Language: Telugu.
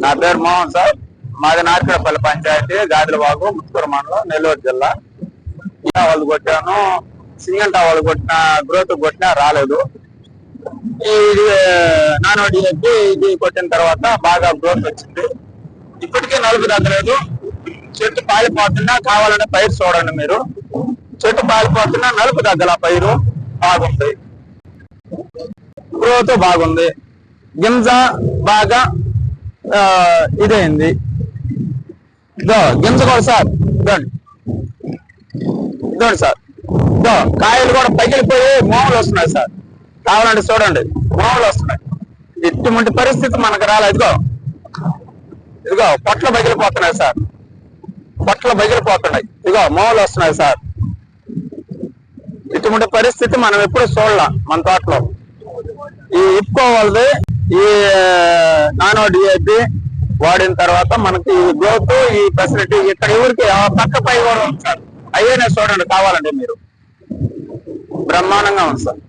నా పేరు మోహన్ సార్. మాది నార్కడపల్లి పంచాయతీ, గాదిలబాగు, ముత్తుకూరు మండలం, నెల్లూరు జిల్లా. వాళ్ళు కొట్టాను, సింగంటా వాళ్ళు కొట్టిన గ్రోత్ కొట్టినా రాలేదు. ఇది నానో డిఎస్పి ఇది కొట్టిన తర్వాత బాగా గ్రోత్ వచ్చింది. ఇప్పటికే నలుపు తగ్గలేదు. చెట్టు పాలిపోతున్నా, కావాలనే పైరు చూడండి మీరు. చెట్టు పాలిపోతున్నా నలుపు తగ్గల, పైరు బాగుంది, గ్రోత్ బాగుంది, గింజ బాగా ఇదైంది. గింజ కూడా సార్ ఇదండి సార్, కాయలు కూడా పగిలిపోయి మోమలు వస్తున్నాయి సార్. కావాలంటే చూడండి, మోమలు వస్తున్నాయి. ఇటువంటి పరిస్థితి మనకు రాలేదు. ఇదిగో పొట్లు పగిలిపోతున్నాయి సార్, పొట్లు పగిలిపోతున్నాయి. ఇదిగో మోమలు వస్తున్నాయి సార్. ఇటువంటి పరిస్థితి మనం ఎప్పుడు చూడాల మన తోటలో. ఈ ఇఫ్కో వాళ్ళది ఈ నానో డిఏపి వాడిన తర్వాత మనకి ఈ గ్రోత్, ఈ ఫెసిలిటీ ఇక్కడ ఊరికి పక్క పై కూడా ఉంది సార్. అయ్యేనే చూడండి కావాలంటే మీరు. బ్రహ్మాండంగా ఉంది సార్.